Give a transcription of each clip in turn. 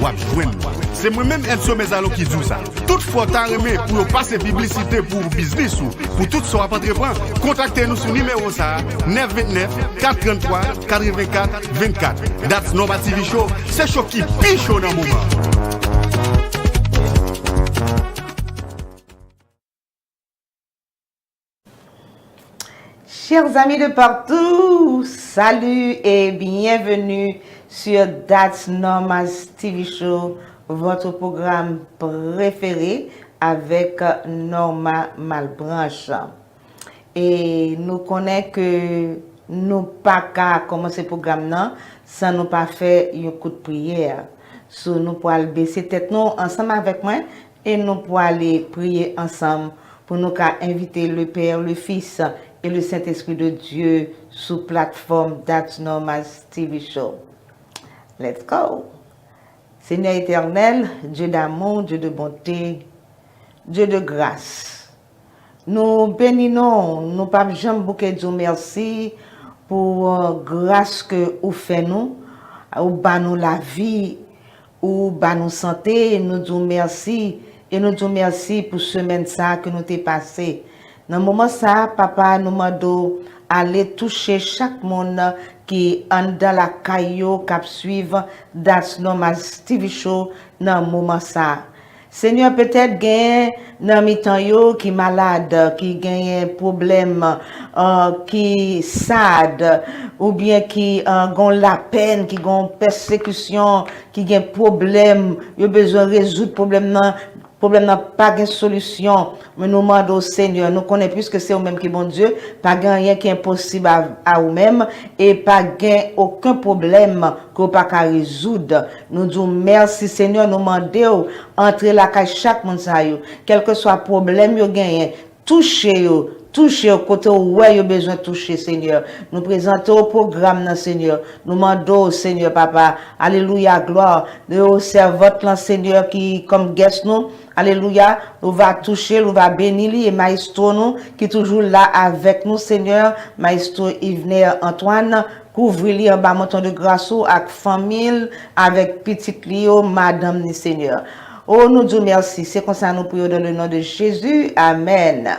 ou à joindre. C'est moi-même Enso Mezalo qui dit ça. Toutefois, t'as aimé pour passer publicité pour business ou pour tout ça à entreprendre, contactez-nous sur le numéro ça 929 433 84 24. That's Norma TV Show. C'est chaud qui piche dans le moment. Chers amis de partout, salut et bienvenue sur That's Norma's TV Show, votre programme préféré avec Norma Malbranche. Et nous connaissons que nous pas qu'à commencer le programme là sans nous pas faire un coup de prière. So, nous pour aller baisser tête nous ensemble avec moi et nous pour aller prier ensemble pour nous inviter le Père, le Fils et le Saint-Esprit de Dieu sous plateforme That's Norma's TV Show. Let's go. Seigneur éternel, Dieu d'amour, Dieu de bonté, Dieu de grâce. Nous bénissons, nous pas jamais beaucoup Dieu merci pour grâce que vous faites nous, ou ba nous la vie, ou ba nous santé, nous disons merci et nous disons merci pour semaine ça que nous t'ai passé. Dans le moment ça, papa nous m'a dit aller toucher chaque monde qui est dans la caillou qui suivre That's Norma's TV Show dans le moment ça. Seigneur, peut-être gagne dans mi-temps yo qui malade, qui gagne problème, qui sad, ou bien qui gon la peine, qui gon persécution, qui gagne problème, yo besoin résoudre problème n'a pas de solution, mais nous demandons au Seigneur, nous connaissons plus que c'est vous-même qui est bon Dieu, pas rien qui est impossible à vous-même et pas aucun problème que vous pas qu'à résoudre. Nous disons merci Seigneur, nous demandons entrer la caille chaque monde ça yo, quel que soit problème yo gagne, touchez au côté où vous avez besoin de toucher, Seigneur. Nous présentons au programme, Seigneur. Nous demandons, Seigneur, Papa, Alléluia, gloire, de servante, Seigneur, qui, comme guest, nous, Alléluia, nous va toucher, nous va bénir, et Maestro, nous, qui est toujours là avec nous, Seigneur, Maestro Yvener Antoine, couvrir-lui en bas, montant de grâce, avec famille, avec petite Lio, Madame, ni Seigneur. Oh, nous disons merci. C'est comme ça, nous prions dans le nom de Jésus. Amen.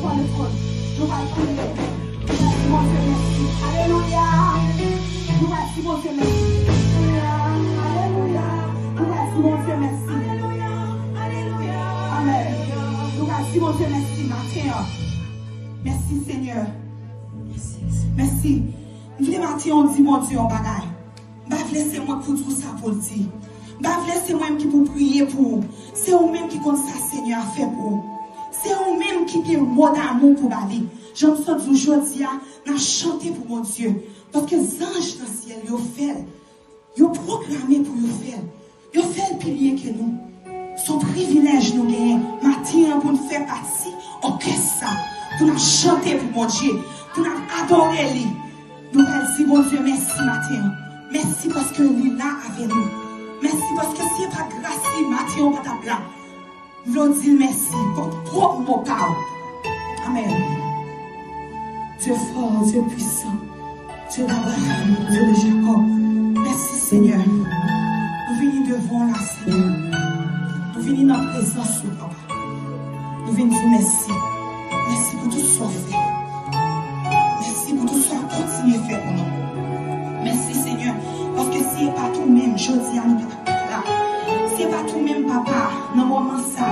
devant le trône. Nous allons prier. Merci mon Dieu, merci. Alléluia. Nous merci mon Dieu, merci. Alléluia. Nous merci mon Dieu, merci. Alléluia. Amen. Nous merci mon Dieu, merci matin. Merci Seigneur. Merci. Nous voulons matin, on dit mon Dieu en bagaille. Bah laissez-moi pour tout ça pour le dire. Bah laissez-moi qui pour prier pour. C'est vous-même qui compte ça Seigneur a fait pour. C'est vous-même qui a un mot d'amour pour la vie. J'en sens aujourd'hui à chanter pour mon Dieu. Parce que les anges dans le ciel, ils ont fait. Ils ont programmé pour nous faire. Ils ont fait plus bien que nous. Son privilège nous gagne. Matin pour nous faire partie orchestre. Pour nous chanter pour mon Dieu. Pour nous adorer lui. Nous allons dire, mon Dieu, merci matin. Merci parce que lui là avec nous. Merci parce que si pas grâce, matin, on va t'appeler. Nous allons dire merci pour propre mot parole. Amen. Dieu fort, Dieu puissant. Dieu d'Abraham, Dieu de Jacob. Merci Seigneur. Nous venons devant la Seigneur. Nous venons dans la présence de Papa. Nous venons dire merci. Merci pour tout ce qu'on fait. Merci pour tout ce qu'on continue à faire pour nous. Merci Seigneur. Parce que si ce n'est pas tout même, je dis à nous là. Si ce n'est pas tout même, Papa, dans le moment ça,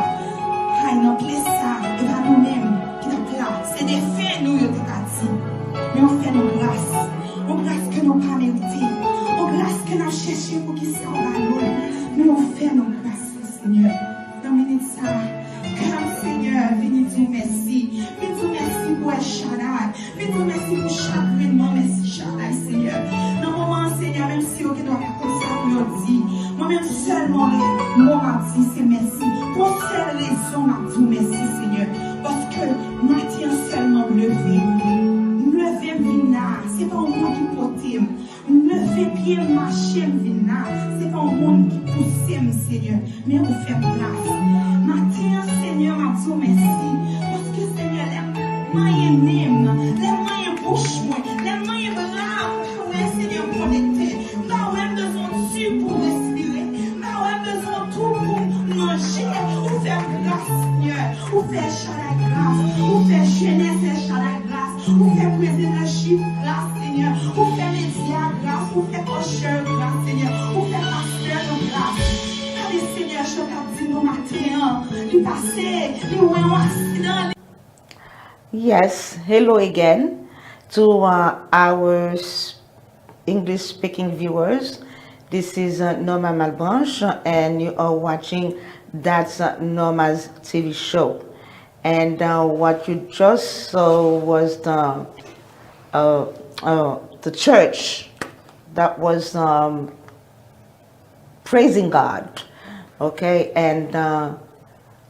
dans le place ça, et pas nous-mêmes qui nous là. C'est des faits, nous, nous avons dit. Mais on fait nos grâces. Nos grâces que nous n'avons pas méritées. Nos grâces que nous avons cherchées pour qu'ils soient dans nous. Mais on fait nos grâces, Seigneur. Dans le minute ça, comme Seigneur, venez dire merci. Venez dire merci pour El Shaddai. Venez dire merci pour chaque événement. Merci Shaddai, Seigneur. Dans le moment, Seigneur, même si on doit faire comme ça, pour dire, moi-même seulement, mon dit, c'est merci. Pour cette raison, m'a dit merci, Seigneur. Parce que moi, tiens seulement levé. Lever vina, c'est pas un monde qui porte. Lever pied, marcher vina, c'est pas un monde qui pousse, Seigneur. Mais on fait place. Matin, Seigneur, m'a dit merci. Parce que, Seigneur, les moyens, les moyens bouche, les moyens bras, Seigneur, connectés. Nous avons besoin de Dieu pour respirer. Nous avons besoin de tout pour manger. Ou faire grâce, Seigneur. Ou faire chalet grâce. Ou faire jeunesse chalet grâce. Ou faire président chiffre grâce, Seigneur. Ou faire média grâce. Ou faire cocheur grâce, Seigneur. Ou faire pasteur grâce. Allez, Seigneur, je t'ai dit nos matins. Du passé, nous avons un accident. Yes, hello again to our English-speaking viewers. This is Norma Malbranche, and you are watching That's Norma's TV show. And what you just saw was the church that was praising God. Okay, and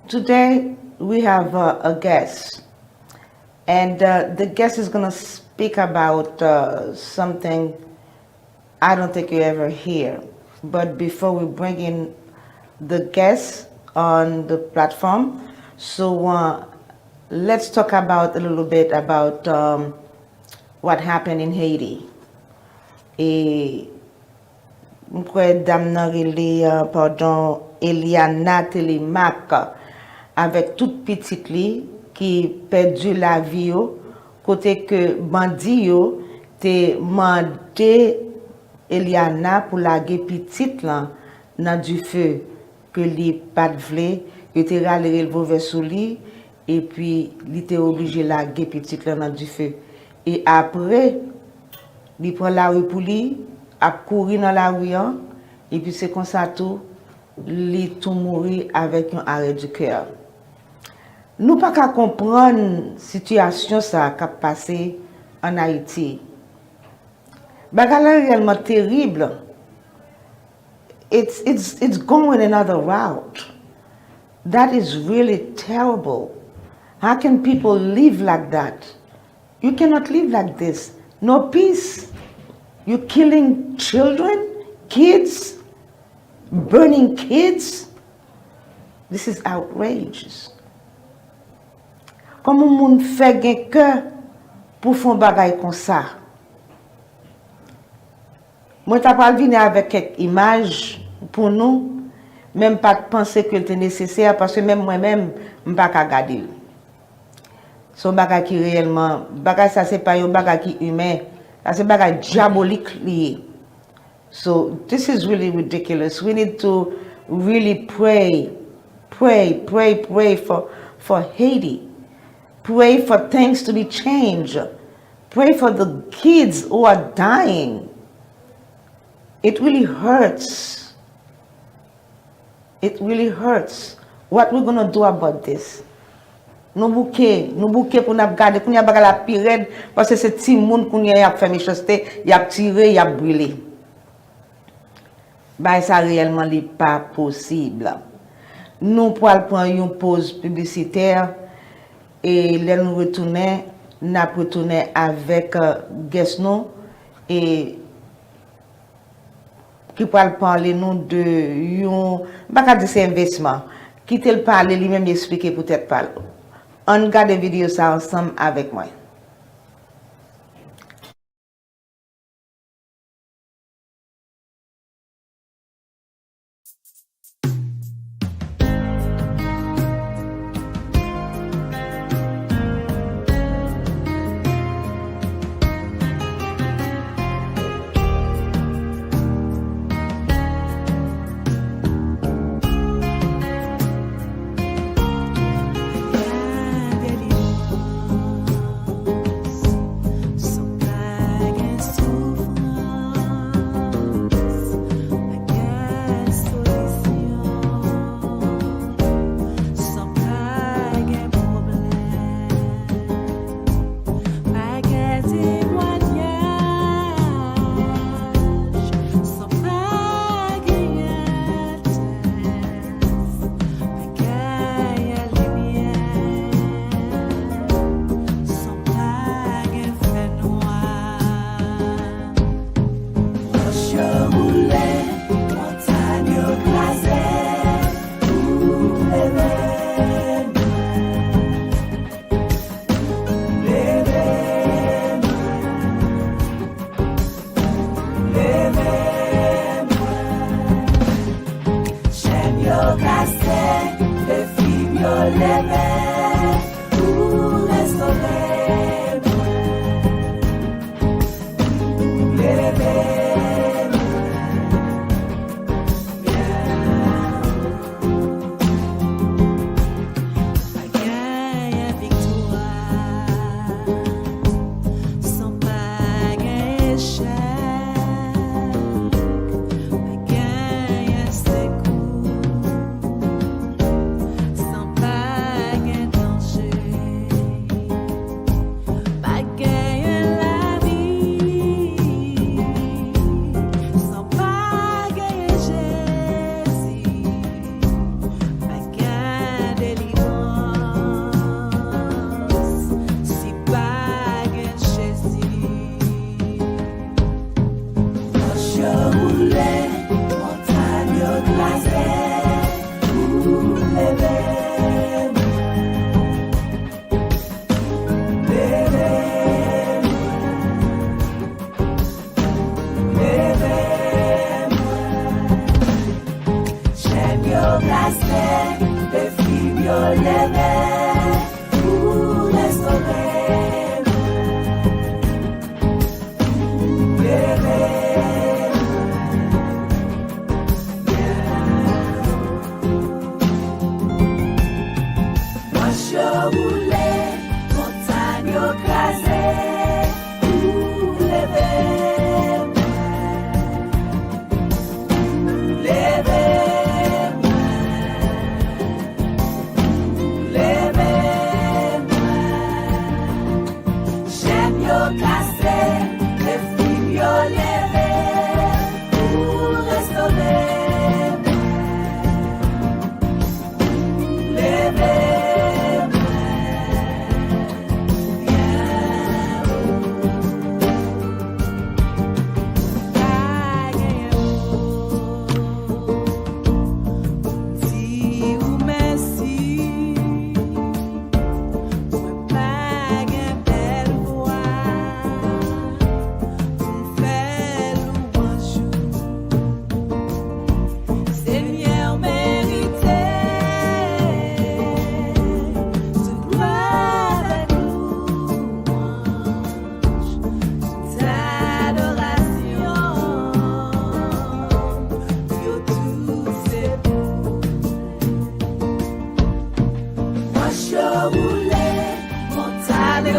today we have a guest. And the guest is going to speak about something I don't think you ever hear. But before we bring in the guest on the platform, so let's talk about a little bit about what happened in Haiti. Et pardon, Eliana Télémac avec toute petite li qui perdu la vie côté que bandi yo te mandé Eliana pour la petite là dans du feu que li pas vle, il te ralé le sous lui et puis il était obligé la petite là dans du feu. Et après il prend la rue pour lui, a courir dans la rue et puis c'est comme ça tout il tout mourir avec un arrêt du cœur. Nous pas qu'à comprendre situation ça qui a passé en Haïti. Bagala réellement terrible. It's going another route. That is really terrible. How can people live like that? You cannot live like this. No peace. You're killing children, kids, burning kids. This is outrageous. Comment moun fait gen cœur pour faire bagay comme ça? Moi t'ai pas venir avec quelques images pour nous, même pas penser que c'est nécessaire parce que même moi-même m'pas ka regarder. Son bagage qui réellement, bagage ça c'est pas un bagage qui humain, ça c'est bagage diabolique lié. So this is really ridiculous. We need to really pray for Haiti. Pray for things to be changed. Pray for the kids who are dying. It really hurts. It really hurts. What we're gonna do about this? Nous bouquet pour nous garder, pour nous garder la pire parce que c'est petit monde qu'on y a fait méchanceté, y a tiré, y a brûlé. Ben ça réellement n'est pas possible. Nous pour prendre une pause publicitaire et là nous retourner avec guest nous et qui pourra parler nous de un pas dire c'est investissement qui te le parler lui-même expliquer peut-être pas. On regarde des vidéos ça ensemble avec moi.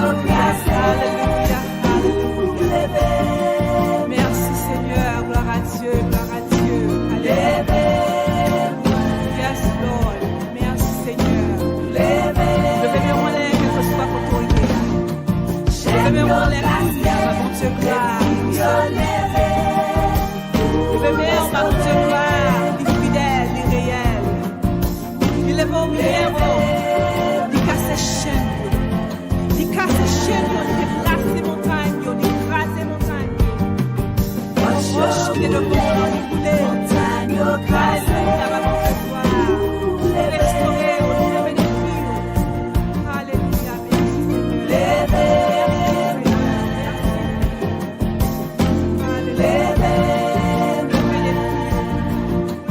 Alléluia, alléluia. Merci Seigneur, gloire à Dieu, gloire à Dieu. Alléluia. Yes, Lord. Merci Seigneur. Levez-moi les, quel que soit votre autorité. Levez-moi les, mon Dieu, gloire. Levez-moi, mon Dieu, gloire. Il est fidèle, il est réel. Il est bon, il est bon. Il casse les chaînes. Il casse les chaînes, il déplace les montagnes, il écrase les montagnes. Roche qui est de bon, il est montagne, alléluia, va dans ce soir. Restaurer, relever les filles. Alléluia, merci.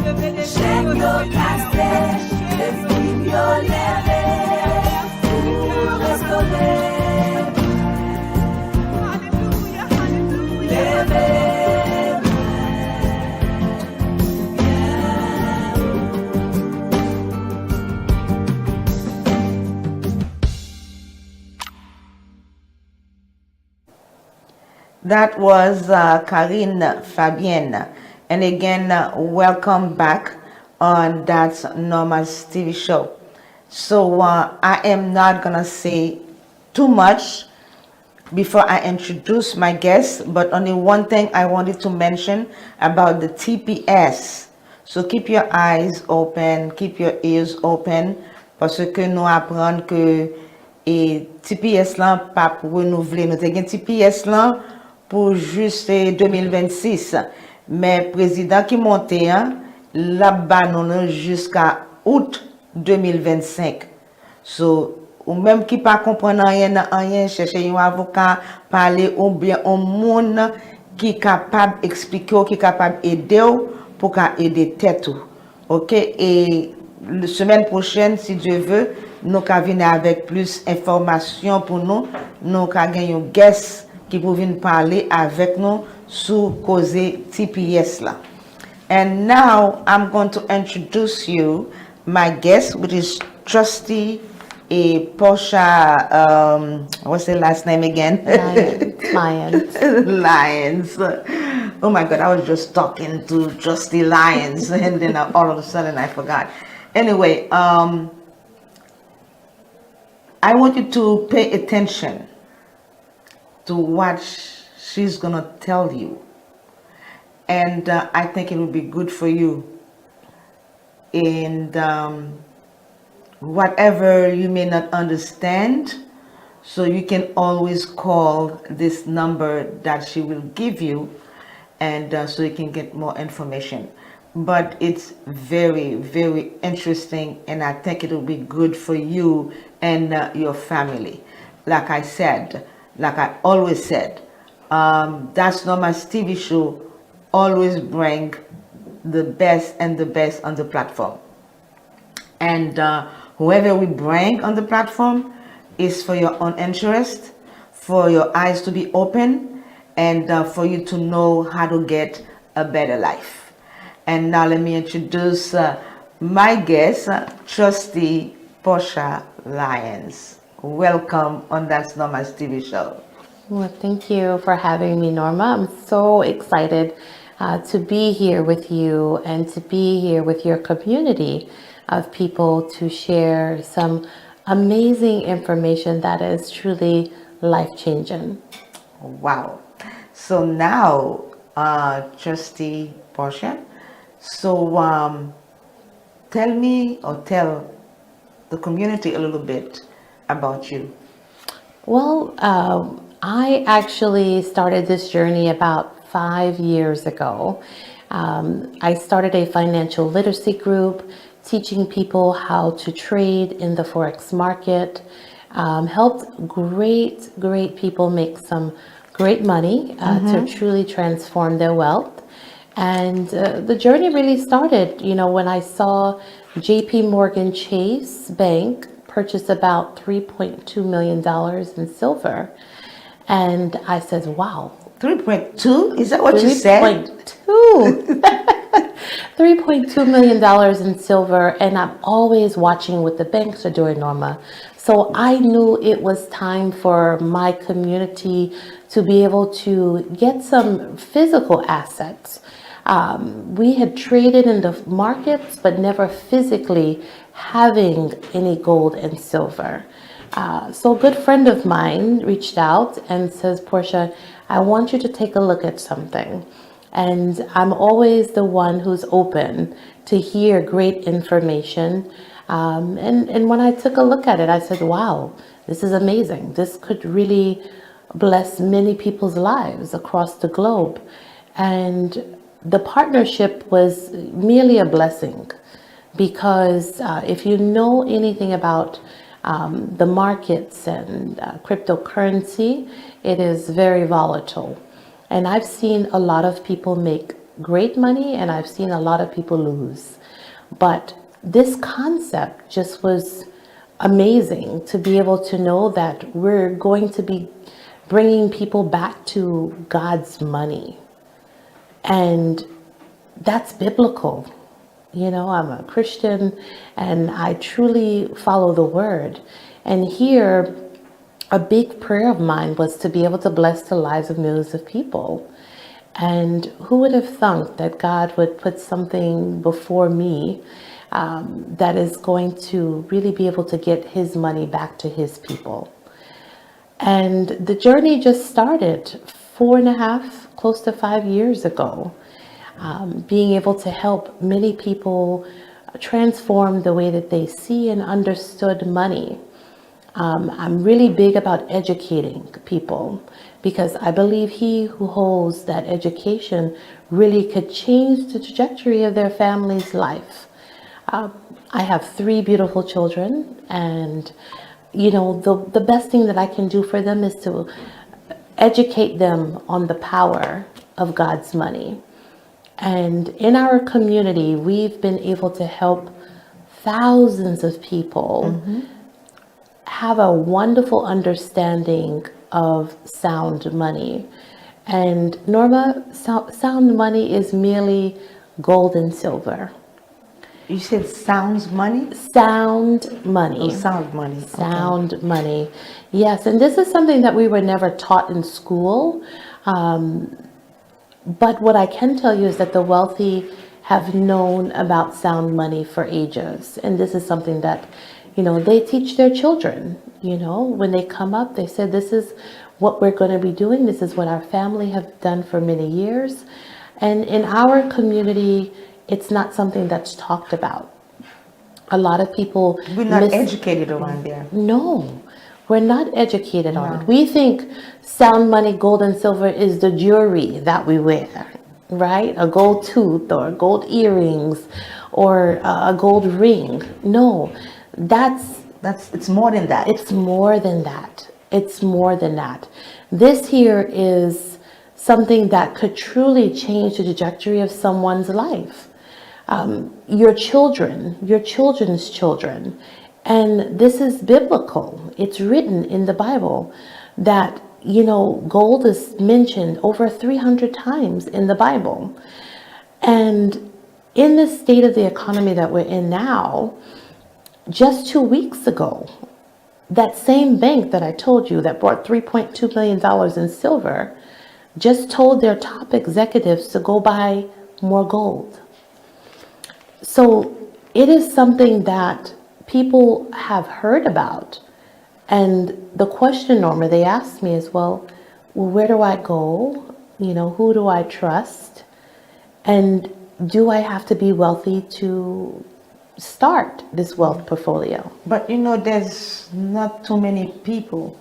Levez les Alléluia, alléluia. That was Karine Fabienne. And again, welcome back on That's Norma's TV show. So I am not going to say too much before I introduce my guest, but only one thing I wanted to mention about the TPS. So keep your eyes open, keep your ears open, parce que nous apprenons que TPS là pas pour renouveler. Nous avons TPS là pour juste 2026. Mais président qui monte là-bas nous jusqu'à août 2025. So ou même qui pas comprendre rien chercher un avocat parler ou bien un monde qui capable expliquer qui capable aider pour aider tête. OK, et la semaine prochaine si Dieu veut nous ca venir avec plus d'informations pour nous ca gagner un guest qui pour venir parler avec nous sur cause TPS là. And now I'm going to introduce you my guest, which is Trustee Porscha, what's the last name again? Lyons. Lyons. Oh my God, I was just talking to Trustee Lyons and then all of a sudden I forgot. Anyway, I want you to pay attention to what she's going to tell you. And I think it will be good for you. And whatever you may not understand, so you can always call this number that she will give you, and so you can get more information. But it's very, very interesting, and I think it will be good for you and your family. Like I said, like I always said, That's Norma's TV show always bring the best and the best on the platform. And whoever we bring on the platform is for your own interest, for your eyes to be open, and for you to know how to get a better life. And now let me introduce my guest, Trustee Porscha Lyons. Welcome on That's Norma's TV show. Well, thank you for having me, Norma. I'm so excited to be here with you and to be here with your community of people to share some amazing information that is truly life-changing. Wow. So now, Trustee Porscha, so tell me or tell the community a little bit about you. Well, I actually started this journey about 5 years ago. I started a financial literacy group teaching people how to trade in the Forex market, helped great people make some great money to truly transform their wealth. And the journey really started, when I saw JP Morgan Chase Bank purchase about $3.2 million in silver. And I said, wow. 3.2? Is that what you said? 3.2. $3.2 million in silver, and I'm always watching what the banks are doing, Norma. So I knew it was time for my community to be able to get some physical assets. We had traded in the markets, but never physically having any gold and silver. So a good friend of mine reached out and says, Porscha, I want you to take a look at something. And I'm always the one who's open to hear great information. And when I took a look at it, I said, wow, this is amazing. This could really bless many people's lives across the globe. And the partnership was merely a blessing because if you know anything about the markets and cryptocurrency, it is very volatile. And I've seen a lot of people make great money and I've seen a lot of people lose. But this concept just was amazing to be able to know that we're going to be bringing people back to God's money. And that's biblical. You know, I'm a Christian and I truly follow the word. And here, a big prayer of mine was to be able to bless the lives of millions of people. And who would have thunk that God would put something before me that is going to really be able to get his money back to his people. And the journey just started 4.5, close to 5 years ago. Being able to help many people transform the way that they see and understood money. I'm really big about educating people because I believe he who holds that education really could change the trajectory of their family's life. I have 3 beautiful children, and you know, the best thing that I can do for them is to educate them on the power of God's money. And in our community, we've been able to help thousands of people have a wonderful understanding of sound money. And Norma, sound money is merely gold and silver. You said sounds money? Sound money. Oh, sound money. Sound money. Yes, and this is something that we were never taught in school. But what I can tell you is that the wealthy have known about sound money for ages. And this is something that, you know, they teach their children. You know, when they come up, they said, this is what we're going to be doing. This is what our family have done for many years. And in our community, it's not something that's talked about. A lot of people... We're not educated around there. No, we're not educated on it. We think sound money, gold and silver is the jewelry that we wear, right? A gold tooth or gold earrings or a gold ring. No, it's more than that. It's more than that. It's more than that. This here is something that could truly change the trajectory of someone's life. Your children, your children's children. And this is biblical. It's written in the Bible that, you know, gold is mentioned over 300 times in the Bible. And in the state of the economy that we're in now, just 2 weeks ago, that same bank that I told you that brought $3.2 million in silver just told their top executives to go buy more gold. So it is something that people have heard about. And the question, Norma, they asked me is, well, where do I go? You know, who do I trust? And do I have to be wealthy to start this wealth portfolio? But you know, there's not too many people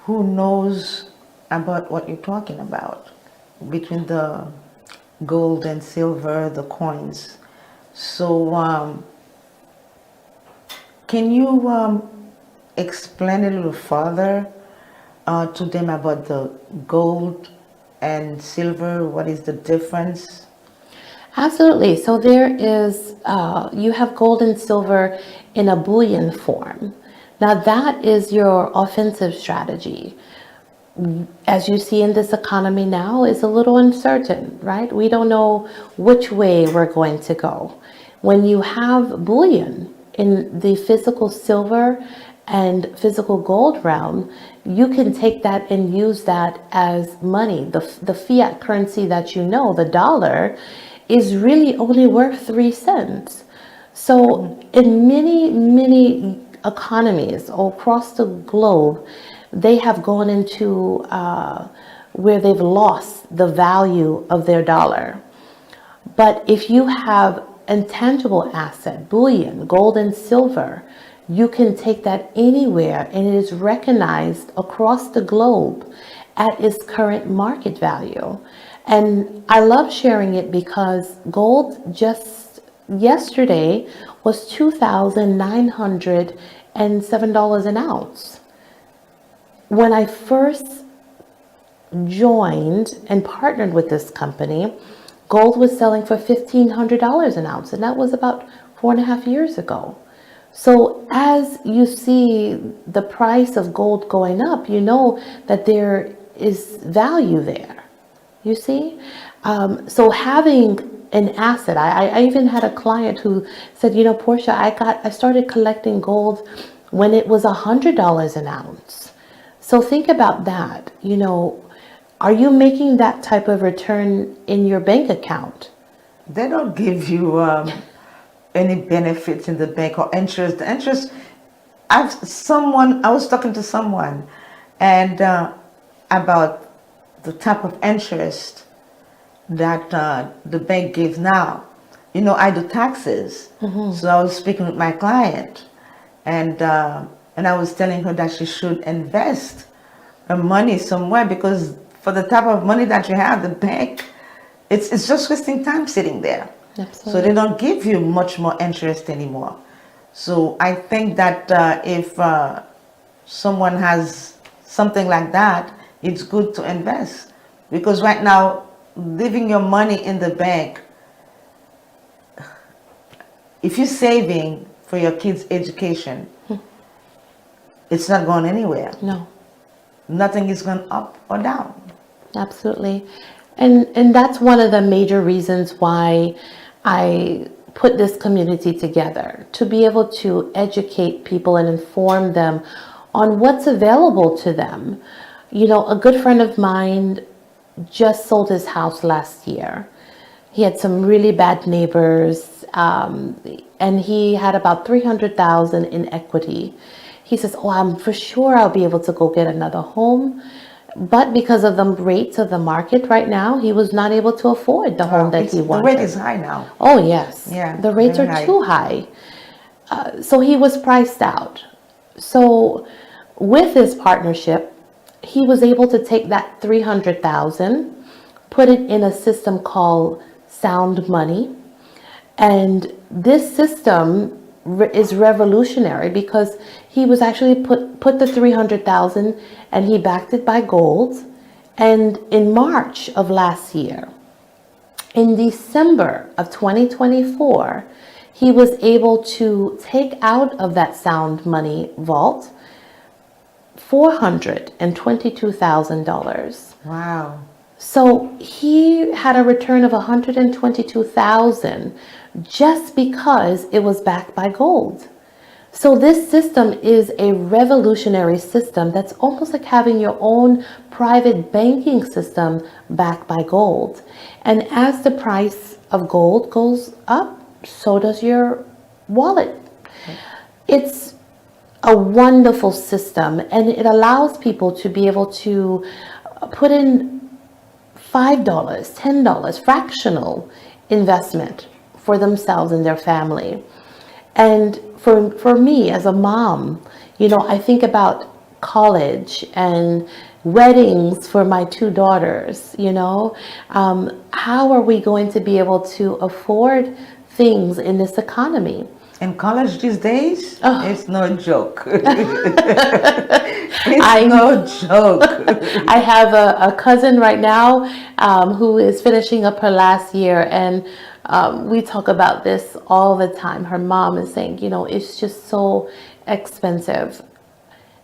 who knows about what you're talking about between the gold and silver, the coins. So can you explain a little further to them about the gold and silver? What is the difference? Absolutely. So there is, you have gold and silver in a bullion form. Now that is your offensive strategy. as you see in this economy now, is a little uncertain, right? We don't know which way we're going to go. When you have bullion in the physical silver and physical gold realm, you can take that and use that as money. The fiat currency that you know, the dollar, is really only worth 3 cents. So in many economies all across the globe, they have gone into where they've lost the value of their dollar. But if you have intangible asset, bullion, gold and silver, you can take that anywhere and it is recognized across the globe at its current market value. And I love sharing it because gold just yesterday was $2,907 an ounce. When I first joined and partnered with this company, gold was selling for $1,500 an ounce, and that was about 4.5 years ago. So as you see the price of gold going up, you know that there is value there, you see? So having an asset, I even had a client who said, you know, Porscha, I started collecting gold when it was $100 an ounce. So think about that. You know, are you making that type of return in your bank account? They don't give you any benefits in the bank or interest. The interest, I was talking to someone and about the type of interest that the bank gives now. You know, I do taxes, so I was speaking with my client, and I was telling her that she should invest her money somewhere, because for the type of money that you have, the bank, it's just wasting time sitting there. Absolutely. So they don't give you much more interest anymore. So I think that if someone has something like that, it's good to invest, because right now, leaving your money in the bank, if you're saving for your kids' education, it's not going anywhere. No. Nothing is going up or down. Absolutely. And that's one of the major reasons why I put this community together, to be able to educate people and inform them on what's available to them. You know, a good friend of mine just sold his house last year. He had some really bad neighbors, and he had about $300,000 in equity. He says, oh, I'm for sure I'll be able to go get another home. But because of the rates of the market right now, he was not able to afford the home that he wanted. The rate is high now. Oh, yes. Yeah, The rates are very high. too high. So he was priced out. So with this partnership, he was able to take that $300,000, put it in a system called Sound Money. And this system is revolutionary because he was actually put the $300,000 and he backed it by gold. And in March of last year, in December of 2024, he was able to take out of that Sound Money vault $422,000. Wow. So he had a return of $122,000 just because it was backed by gold. So this system is a revolutionary system that's almost like having your own private banking system backed by gold. And as the price of gold goes up, so does your wallet. It's a wonderful system, and it allows people to be able to put in $5, $10, fractional investment for themselves and their family. And for me as a mom, you know, I think about college and weddings for my 2 daughters, you know. How are we going to be able to afford things in this economy? In college these days, it's no joke. It's I- no joke. I have a cousin right now who is finishing up her last year, and we talk about this all the time. Her mom is saying, you know, it's just so expensive,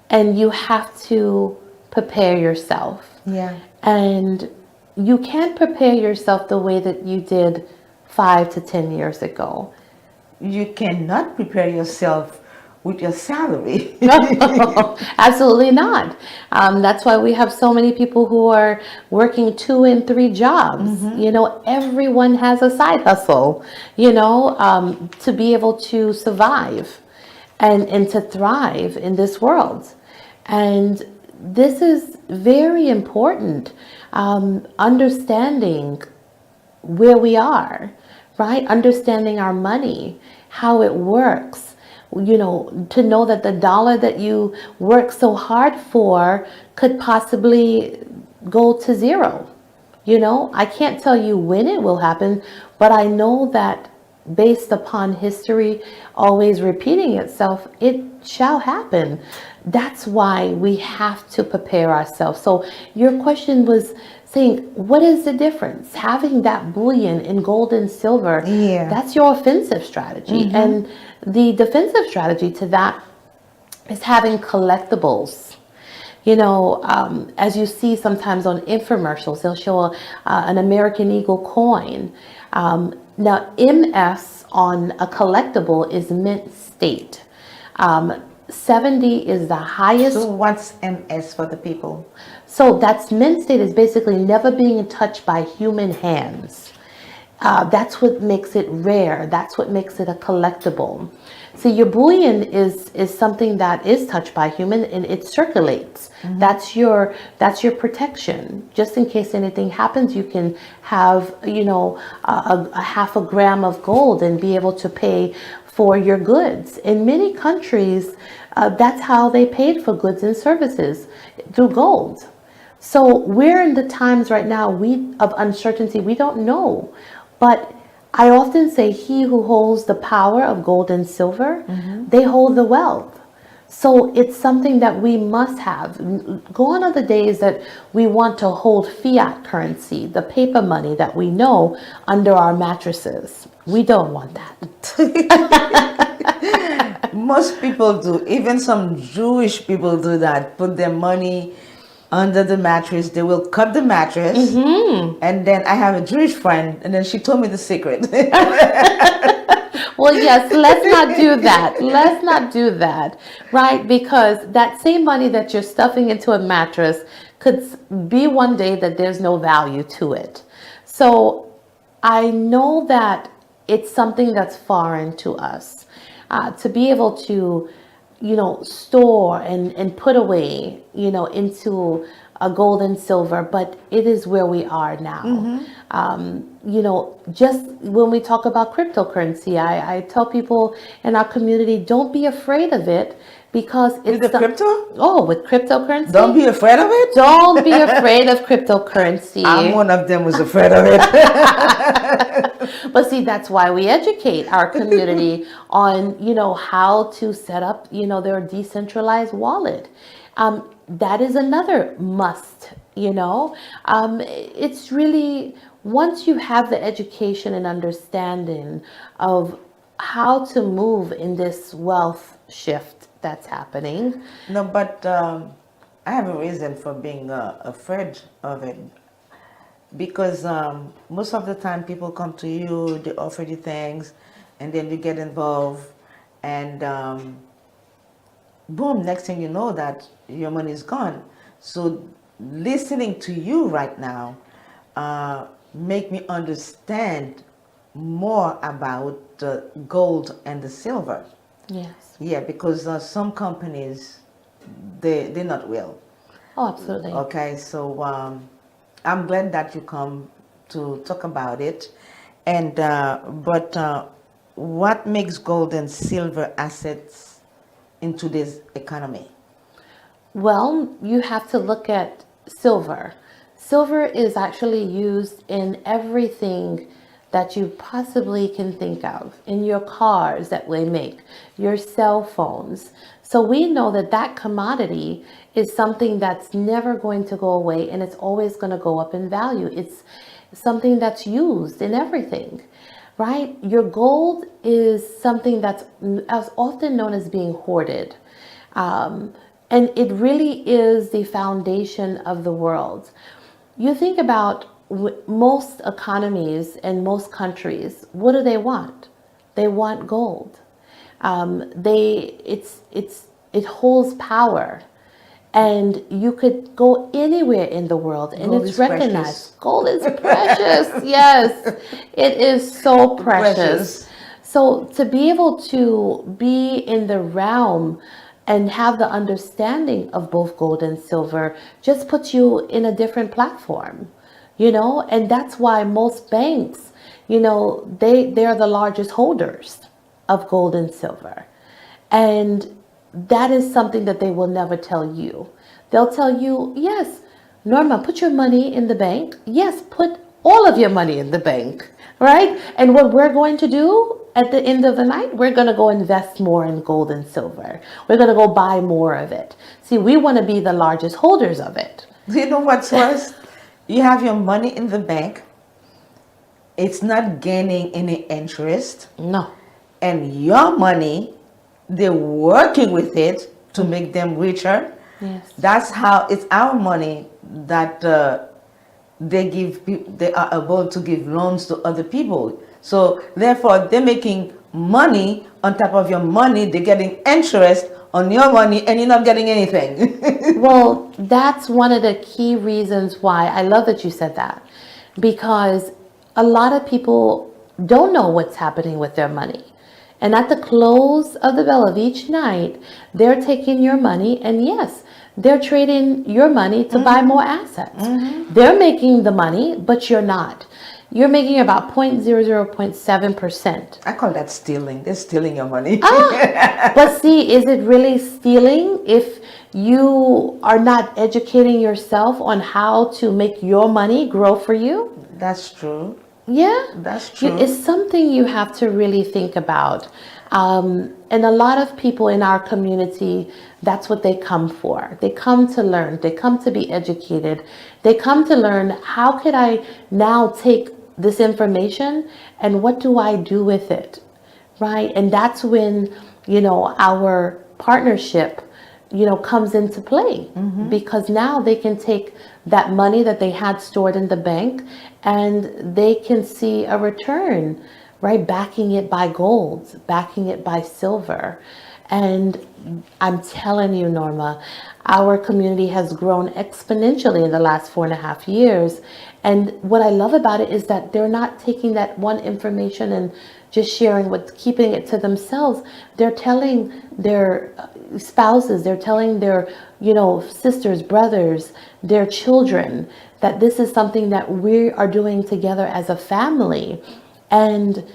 and you have to prepare yourself. Yeah. And you can't prepare yourself the way that you did 5 to 10 years ago. You cannot prepare yourself with your salary. Absolutely not. That's why we have so many people who are working 2 and 3 jobs. You know, everyone has a side hustle, you know, to be able to survive and to thrive in this world. And this is very important. Understanding where we are, right? Understanding our money, how it works, you know, to know that the dollar that you work so hard for could possibly go to zero. You know, I can't tell you when it will happen, but I know that based upon history always repeating itself, it shall happen. That's why we have to prepare ourselves. So your question was saying, what is the difference? Having that bullion in gold and silver, Yeah. that's your offensive strategy. And the defensive strategy to that is having collectibles. You know, as you see sometimes on infomercials, they'll show an American Eagle coin. Now, MS on a collectible is mint state. 70 is the highest. So what's MS for the people? So that's mint state is basically never being touched by human hands. That's what makes it rare. That's what makes it a collectible. So your bullion is something that is touched by human and it circulates. That's your protection. Just in case anything happens, you can have, you know, a half a gram of gold and be able to pay for your goods. In many countries, that's how they paid for goods and services, through gold. So we're in the times right now of uncertainty. We don't know. But I often say he who holds the power of gold and silver, they hold the wealth. So it's something that we must have. Gone are the days that we want to hold fiat currency, the paper money that we know under our mattresses. We don't want that. Most people do. Even some Jewish people do that. Put their money under the mattress. They will cut the mattress. And then I have a Jewish friend, and then she told me the secret. Well, yes, let's not do that. Let's not do that, right? Because that same money that you're stuffing into a mattress could be one day that there's no value to it. So I know that it's something that's foreign to us. To be able to, you know, store and put away, you know, into a gold and silver, but it is where we are now. You know, just when we talk about cryptocurrency, I tell people in our community, don't be afraid of it, because it's With the crypto? Oh, with cryptocurrency? Don't be afraid of it? Don't be afraid of cryptocurrency. I'm one of them who's afraid of it. But see, that's why we educate our community on, you know, how to set up, you know, their decentralized wallet. That is another must, you know. It's really, once you have the education and understanding of how to move in this wealth shift that's happening. No, but I have a reason for being afraid of it. Because most of the time people come to you, they offer you things, and then you get involved, and boom, next thing you know that your money is gone. So listening to you right now make me understand more about the gold and the silver. Yes. Yeah, because some companies, they're not real. Oh, absolutely. Okay, so I'm glad that you come to talk about it. And but what makes gold and silver assets in today's economy? Well, you have to look at silver. Silver is actually used in everything that you possibly can think of, in your cars that we make, your cell phones. So we know that that commodity is something that's never going to go away, and it's always going to go up in value. It's something that's used in everything, right? Your gold is something that's as often known as being hoarded. And it really is the foundation of the world. You think about most economies and most countries, what do they want? They want gold. It holds power. And you could go anywhere in the world and Gold it's is recognized. precious. Gold is precious. Yes, it is so precious. So to be able to be in the realm and have the understanding of both gold and silver just puts you in a different platform, and that's why most banks, they're the largest holders of gold and silver. And that is something that they will never tell you. They'll tell you, yes, Norma, put your money in the bank. Yes, put all of your money in the bank, right? And what we're going to do at the end of the night, we're going to go invest more in gold and silver. We're going to go buy more of it. See, we want to be the largest holders of it. Do you know what's worse? You have your money in the bank. It's not gaining any interest. No. And your money, they're working with it to make them richer. Yes. That's how it's our money that they are able to give loans to other people. So therefore, they're making money on top of your money. They're getting interest on your money, and you're not getting anything. Well, that's one of the key reasons why I love that you said that, because a lot of people don't know what's happening with their money. And at the close of the bell of each night, they're taking your money, and yes, they're trading your money to buy more assets. They're making the money, but you're not. You're making about 0.00.7%. I call that stealing. They're stealing your money. But see, is it really stealing if you are not educating yourself on how to make your money grow for you? That's true. Yeah, That's true. It's something you have to really think about. And a lot of people in our community, that's what they come for. They come to learn. They come to be educated. They come to learn, how could I now take this information and what do I do with it, right? And that's when, our partnership, comes into play, because now they can take that money that they had stored in the bank and they can see a return, right? Backing it by gold, backing it by silver. And I'm telling you, Norma, our community has grown exponentially in the last 4.5 years. And what I love about it is that they're not taking that one information and just sharing keeping it to themselves. They're telling their spouses, they're telling their, sisters, brothers, their children, that this is something that we are doing together as a family. And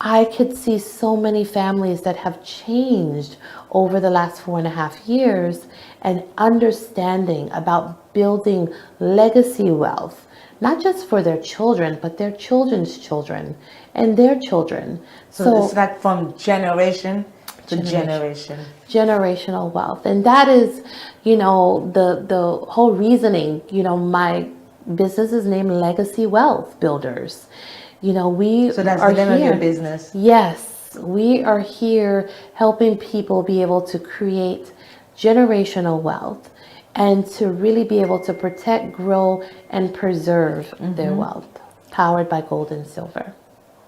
I could see so many families that have changed over the last 4.5 years, and understanding about building legacy wealth, not just for their children, but their children's children and their children. So it's like from generation to generation. Generational wealth. And that is, the whole reasoning, my business is named Legacy Wealth Builders. So that's the name of your business. Yes, we are here helping people be able to create generational wealth and to really be able to protect, grow, and preserve their wealth, powered by gold and silver.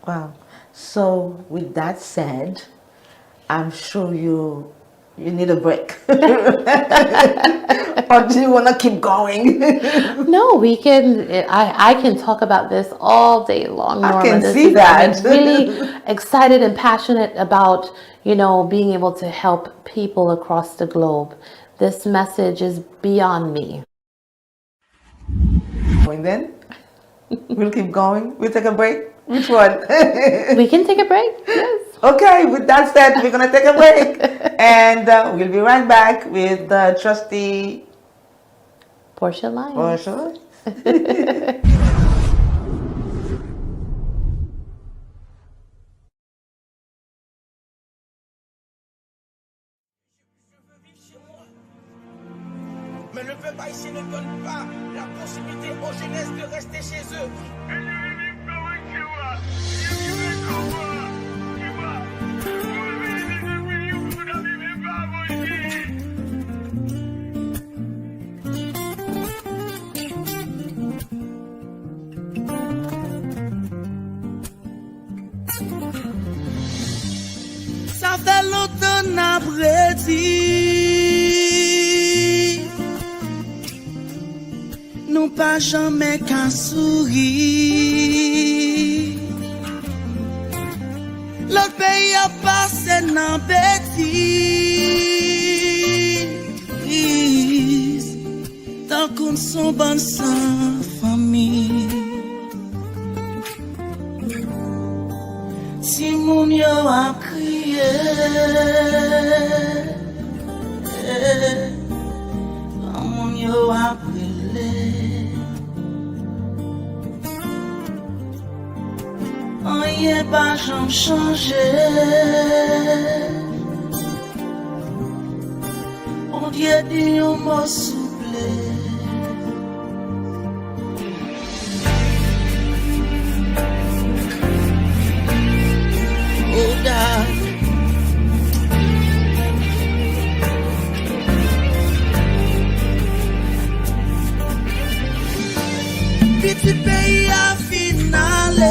Wow. So with that said, I'm sure you need a break. Or do you want to keep going? No, we can. I can talk about this all day long, Norma. I can see that. I'm really excited and passionate about, being able to help people across the globe. This message is beyond me. And then we'll keep going. We'll take a break. Which one? We can take a break. Yes. Okay, with that said, we're going to take a break. And we'll be right back with Trustee Porscha Lyons. Porscha. Mais le peuple haïtien ne donne pas la possibilité aux jeunesses de rester chez eux. nous pas jamais qu'à sourire. Le pays a passé dans bêtise, tant qu'on sont bonnes sans famille. Si mon yo a crié, mon yo a brûlé. Rien pas j'en changer. On Dieu dit on m'a soufflé. Oh God. Petit pays à finale.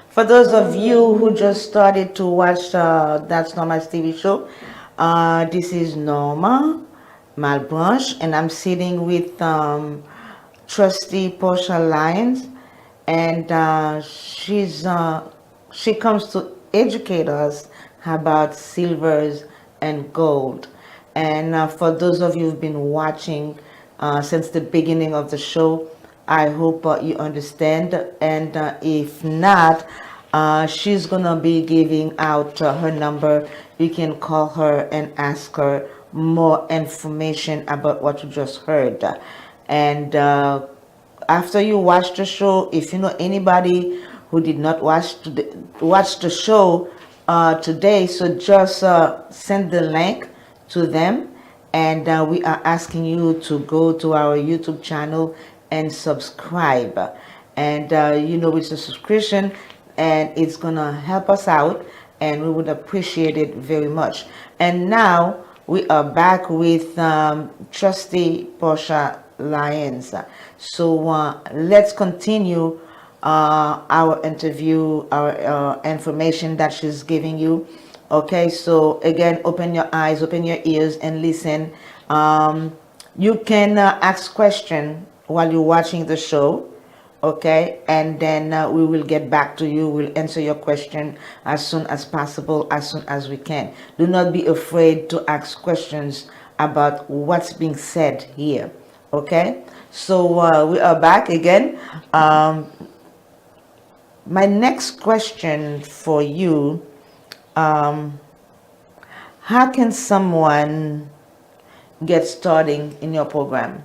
For those of you who just started to watch That's Norma's TV show, this is Norma Malbranche, and I'm sitting with Trustee Porscha Lyons, and she comes to educate us about silvers and gold. And for those of you who've been watching since the beginning of the show, I hope you understand. And if not, she's gonna be giving out her number. You can call her and ask her more information about what you just heard. And after you watch the show, if you know anybody who did not watch the show today, so just send the link to them, and we are asking you to go to our YouTube channel and subscribe. And it's a subscription, and it's gonna help us out, and we would appreciate it very much. And now we are back with Trustee Porscha Lyons. So let's continue our interview, our information that she's giving you. Okay, so again, open your eyes, open your ears, and listen. You can ask questions while you're watching the show. Okay, and then we will get back to you. We'll answer your question as soon as possible, as soon as we can. Do not be afraid to ask questions about what's being said here. Okay, so we are back again. My next question for you, how can someone get starting in your program?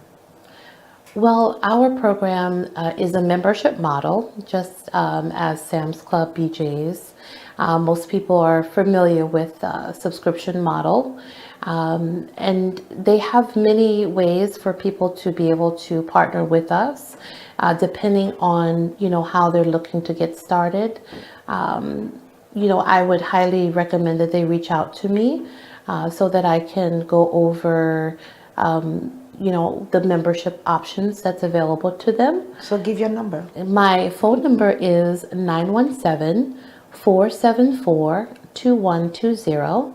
Well, our program is a membership model, just as Sam's Club, BJ's. Most people are familiar with the subscription model, and they have many ways for people to be able to partner with us, depending on how they're looking to get started. I would highly recommend that they reach out to me so that I can go over the membership options that's available to them. So give your number. My phone number is 917-474-2120,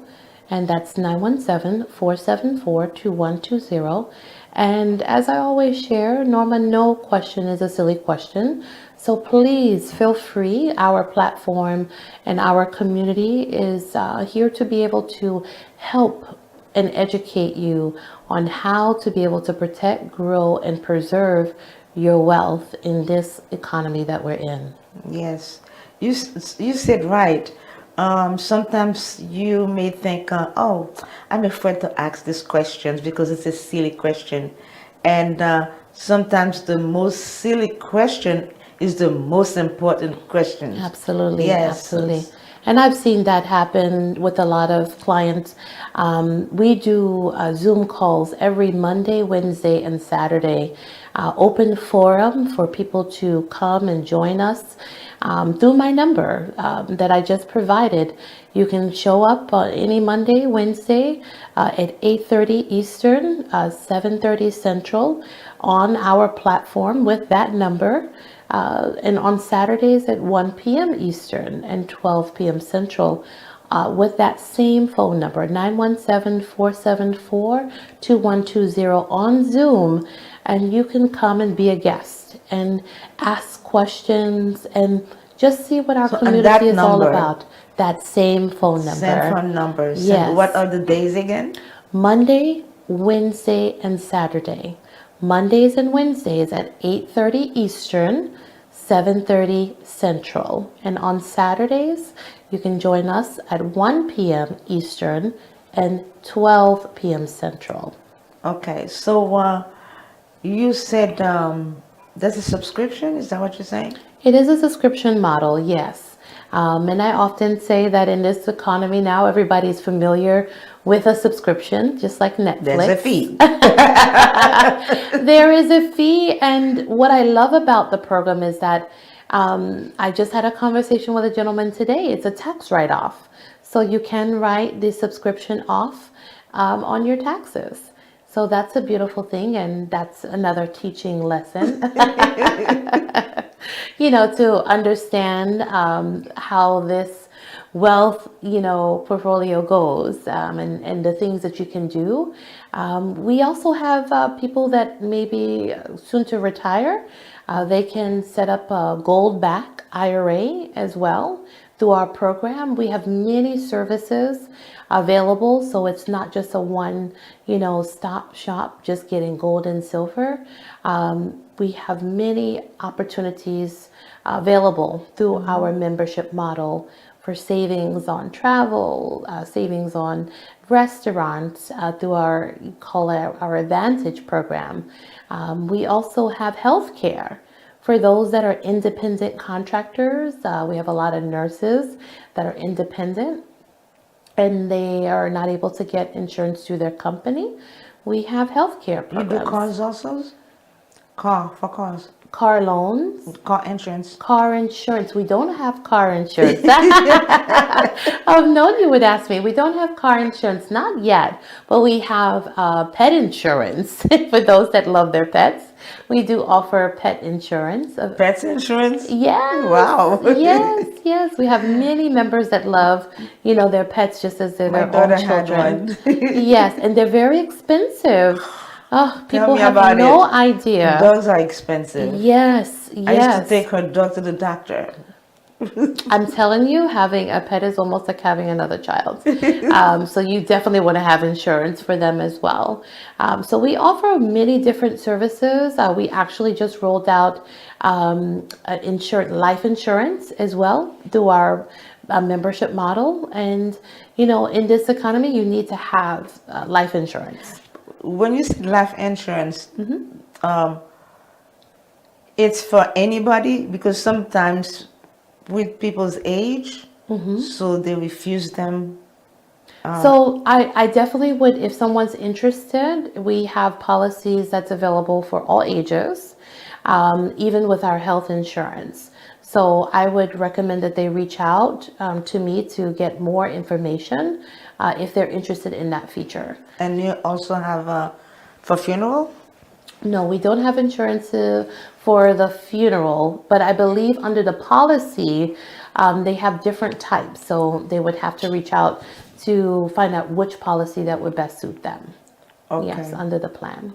and that's 917-474-2120. And as I always share, Norma, no question is a silly question. So please feel free. Our platform and our community is here to be able to help and educate you on how to be able to protect, grow, and preserve your wealth in this economy that we're in. Yes, you said right. Sometimes you may think, oh, I'm afraid to ask these questions because it's a silly question. And sometimes the most silly question is the most important question. Absolutely, Yes. absolutely. And I've seen that happen with a lot of clients. We do Zoom calls every Monday, Wednesday, and Saturday. Open forum for people to come and join us through my number that I just provided. You can show up any Monday, Wednesday at 8:30 Eastern, 7:30 Central on our platform with that number. And on Saturdays at 1 p.m. Eastern and 12 p.m. Central with that same phone number, 917-474-2120 on Zoom. And you can come and be a guest and ask questions and just see what our community is all about. That same phone number. Same phone numbers. Yes. And what are the days again? Monday, Wednesday, and Saturday. Mondays and Wednesdays at 8:30 Eastern, 7:30 Central. And on Saturdays, you can join us at 1 p.m. Eastern and 12 p.m. Central. Okay, so you said there's a subscription, is that what you're saying? It is a subscription model, yes. And I often say that in this economy now, everybody's familiar with a subscription, just like Netflix. There's a fee. There is a fee. And what I love about the program is that I just had a conversation with a gentleman today. It's a tax write-off. So you can write the subscription off on your taxes. So that's a beautiful thing, and that's another teaching lesson, to understand how this wealth, portfolio goes and the things that you can do. We also have people that may be soon to retire. They can set up a gold back IRA as well through our program. We have many services available, so it's not just a one, stop shop, just getting gold and silver. We have many opportunities available through our membership model for savings on travel, savings on restaurants, through our Advantage program. We also have healthcare for those that are independent contractors. We have a lot of nurses that are independent and they are not able to get insurance through their company. We have healthcare You programs. do cars also? For cars. Car loans. Car insurance. Car insurance. We don't have car insurance. I've known you would ask me. We don't have car insurance, not yet, but we have pet insurance for those that love their pets. We do offer pet insurance. Pets insurance? Yes. Wow. Yes. We have many members that love, their pets just as they're My their daughter own had children. one. Yes, and they're very expensive. Oh, Tell people me have about no it. idea. Dogs are expensive. Yes. I used to take her dog to the doctor. I'm telling you, having a pet is almost like having another child. So you definitely want to have insurance for them as well. So we offer many different services. We actually just rolled out life insurance as well through our membership model. And, in this economy, you need to have life insurance. When you say life insurance, it's for anybody because sometimes with people's age, so they refuse them. So I definitely would, if someone's interested, we have policies that's available for all ages, even with our health insurance. So I would recommend that they reach out to me to get more information if they're interested in that feature. And you also have for funeral? No, we don't have insurance for the funeral, but I believe under the policy, they have different types. So they would have to reach out to find out which policy that would best suit them. Okay. Yes, under the plan.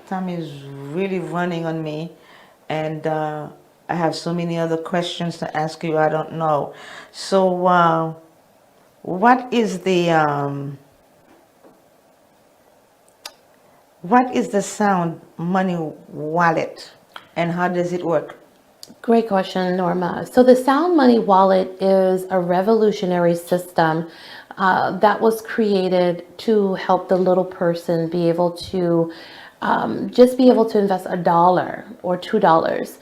Time is really running on me, and I have so many other questions to ask you. I don't know. So, what is the Sound Money Wallet, and how does it work? Great question, Norma. So the Sound Money Wallet is a revolutionary system that was created to help the little person be able to just be able to invest $1 or $2.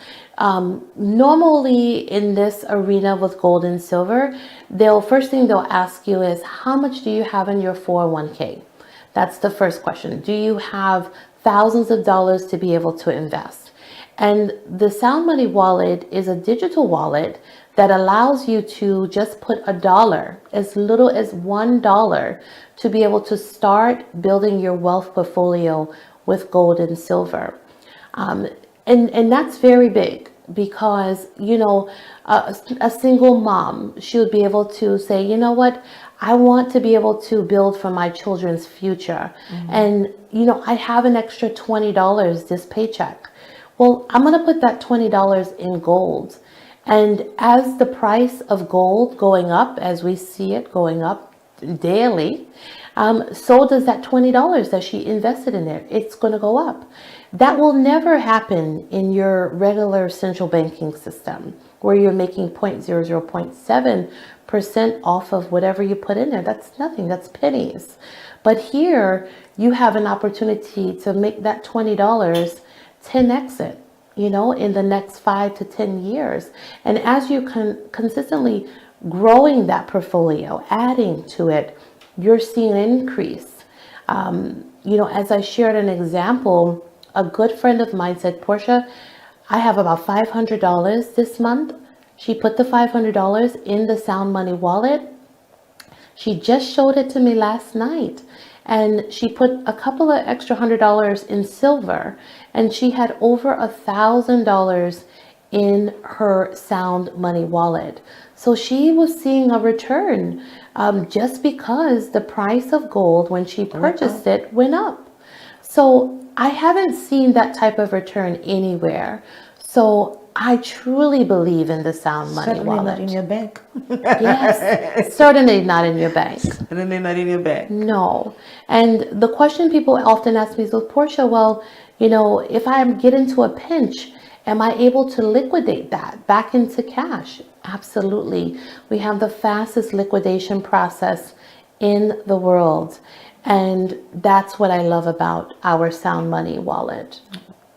Normally in this arena with gold and silver, first thing they'll ask you is, how much do you have in your 401k? That's the first question. Do you have thousands of dollars to be able to invest? And the Sound Money Wallet is a digital wallet that allows you to just put $1, as little as $1, to be able to start building your wealth portfolio with gold and silver. And that's very big because, a single mom, she would be able to say, you know what, I want to be able to build for my children's future. And, I have an extra $20 this paycheck. Well, I'm going to put that $20 in gold. And as the price of gold going up, as we see it going up daily, so does that $20 that she invested in there. It's going to go up. That will never happen in your regular central banking system where you're making 0.7% off of whatever you put in there. That's nothing. That's pennies. But here you have an opportunity to make that $20 10x it, in the next 5 to 10 years. And as you consistently growing that portfolio, adding to it, you're seeing an increase. As I shared an example, a good friend of mine said, Porscha, I have about $500 this month. She put the $500 in the Sound Money Wallet. She just showed it to me last night. And she put a couple of extra $100 in silver. And she had over $1,000 in her Sound Money Wallet. So she was seeing a return just because the price of gold when she purchased it went up. So I haven't seen that type of return anywhere. So I truly believe in the sound money Certainly wallet. not in your bank. Yes, certainly not in your bank. Certainly not in your bank. No. And the question people often ask me is, well, Portia, well, if I get into a pinch, am I able to liquidate that back into cash? Absolutely. We have the fastest liquidation process in the world. And that's what I love about our Sound Money wallet.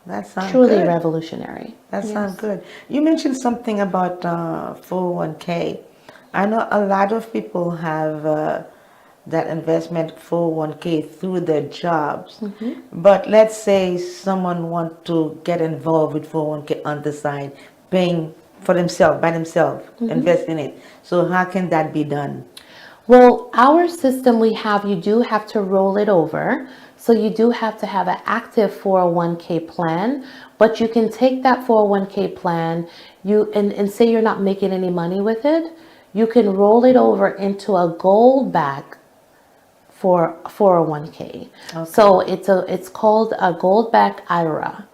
That sounds Truly good. revolutionary. That Yes. sounds good. You mentioned something about 401k. I know a lot of people have that investment 401k through their jobs. But let's say someone wants to get involved with 401k on the side, paying for themselves, by themselves, invest in it. So how can that be done? Well, our system we have, you do have to roll it over. So you do have to have an active 401k plan, but you can take that 401k plan, and say you're not making any money with it, you can roll it over into a gold back for 401k. So it's called a gold back IRA.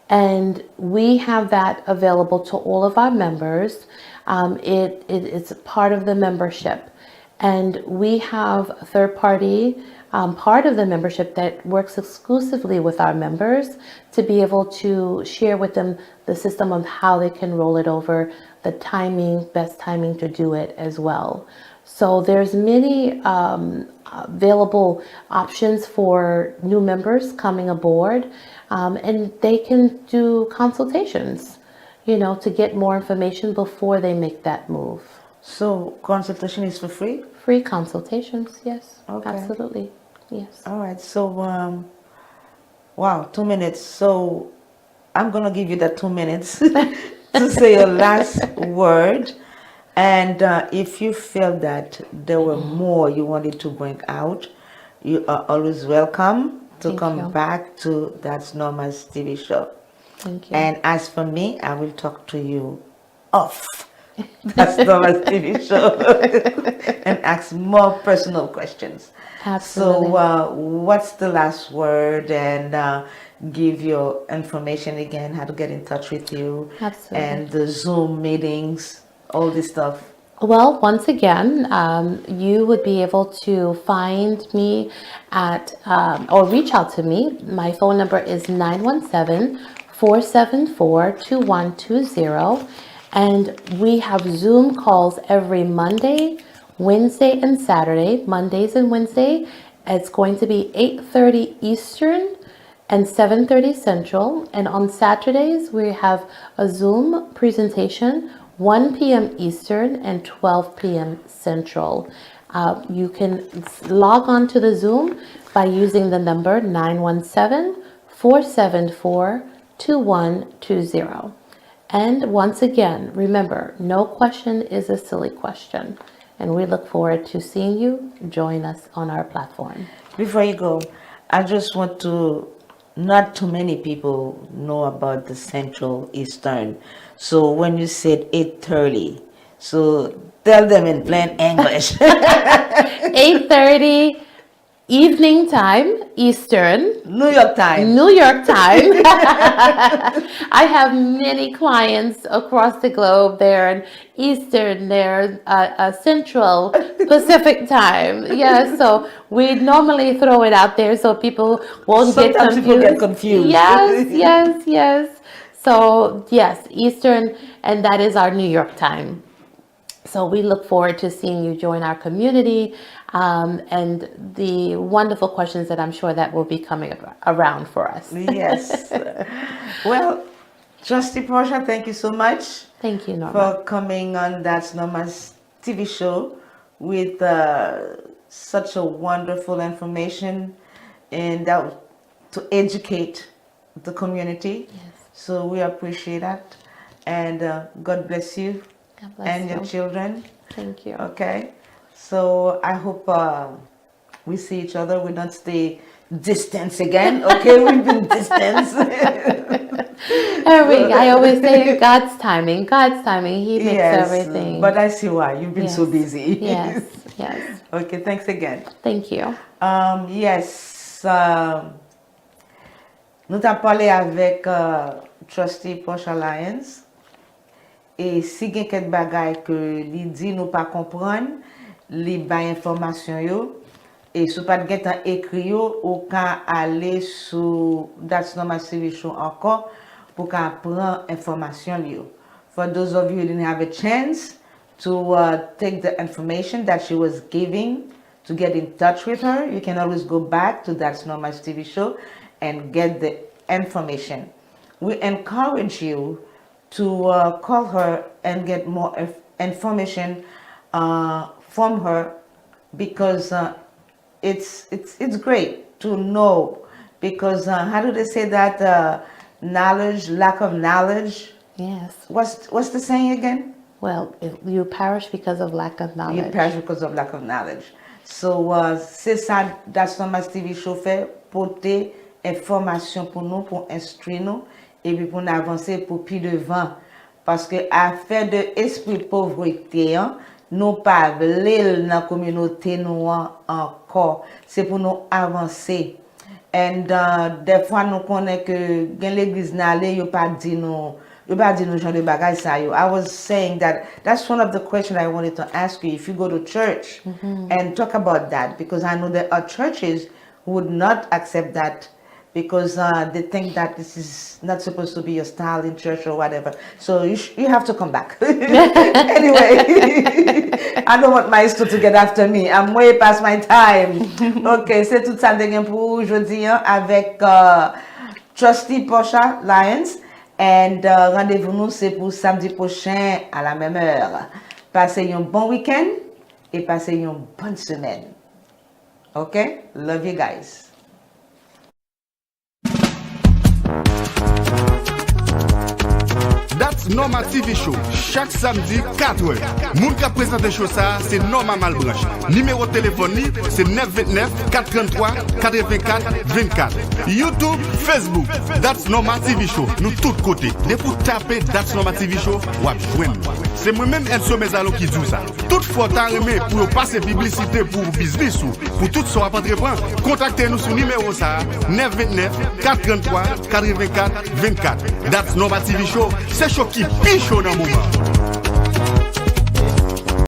And we have that available to all of our members. It's part of the membership. And we have a third party part of the membership that works exclusively with our members to be able to share with them the system of how they can roll it over, the timing, best timing to do it as well. So there's many available options for new members coming aboard, and they can do consultations, to get more information before they make that move. So consultation is for free? Free consultations, yes, Okay. absolutely, yes. All right. So, wow, 2 minutes. So I'm going to give you that 2 minutes to say your last word. And if you feel that there were more you wanted to bring out, you are always welcome to Thank come you. back to That's Norma's TV show. Thank you. And as for me, I will talk to you off That's Norma's TV show and ask more personal questions. Absolutely. So what's the last word, and give your information again, how to get in touch with you. Absolutely. And the Zoom meetings, all this stuff. Well, once again, you would be able to find me at, or reach out to me. My phone number is 917-474-2120. And we have Zoom calls every Monday, Wednesday, and Saturday. Mondays and Wednesday, it's going to be 8:30 Eastern and 7:30 Central. And on Saturdays, we have a Zoom presentation, 1 p.m. Eastern and 12 p.m. Central. You can log on to the Zoom by using the number 917-474-2120. And once again, remember, no question is a silly question. And we look forward to seeing you join us on our platform. Before you go, I just want to, not too many people know about the Central Eastern. So when you said 8:30, so tell them in plain English. 8:30 evening time, Eastern. New York time. New York time. I have many clients across the globe. They're in Eastern, they're Central, Pacific time. Yeah, so we normally throw it out there so people won't get Sometimes confused. people get confused. Yes. So yes, Eastern, and that is our New York time. So we look forward to seeing you join our community, and the wonderful questions that I'm sure that will be coming around for us. Yes. Well, Trustee Porscha, thank you so much Thank you, Norma. for coming on That's Norma's TV show with such a wonderful information and to educate the community. Yes. So we appreciate that. And God bless you. God bless And you. your children. Thank you. Okay. So I hope we see each other. We don't stay distance again. Okay, we've been distance. I always say God's timing. He makes everything. But I see why. You've been so busy. Yes. Okay, thanks again. Thank you. Yes. Nous t'avons parlé avec Trustee Porscha Lyons. et si gen ket bagay que li di nou pa comprendre, li ba information yo, et sou pas gen tan écrit yo, ou ka aller sur That's Norma TV Show encore, pour ka prendre information yo. For those of you who didn't have a chance to take the information that she was giving, to get in touch with her, you can always go back to That's Norma's TV Show and get the information. We encourage you to call her and get more information from her, because it's great to know, because how do they say that, knowledge, lack of knowledge? Yes. What's the saying again? Well, you perish because of lack of knowledge. You perish because of lack of knowledge. So, c'est ça, That's Norma's TV Show fait, porter information pour nous, pour instruire nous, et puis pour nous avancer pour plus devant. Parce que affaire de esprit pauvreté, hein, nous pas vle dans la communauté nous encore. C'est pour nous avancer. And des fois nous connaissons que dans l'église n'allez yo pas dit nous genre de bagay sa yo. I was saying that's one of the questions I wanted to ask you, if you go to church and talk about that, because I know there are churches who would not accept that, because they think that this is not supposed to be your style in church or whatever. So you have to come back. Anyway, I don't want my sister to get after me. I'm way past my time. Ok, c'est tout ça pour aujourd'hui avec Trustee Porscha Lyons. And rendez-vous nous, c'est pour samedi prochain à la même heure. Passez un bon week-end et passez une bonne semaine. Ok? Love you guys. That's Norma TV Show, chaque samedi 4h. Moun ka présente show ça, c'est Norma Malbranche. Numéro de téléphone ni, c'est 929 433 84 24. YouTube, Facebook, That's Norma TV Show. Nous tous côtés. Dès pour taper That's Norma TV Show, wap joindre. C'est moi-même Enso Mezalo qui dit ça. Toutefois, t'as aimé pour passer publicité pour business ou pour tout ça, contactez-nous sur numéro ça, 929 433 84 24. That's Norma TV Show. C'est chaud qui piche au moment.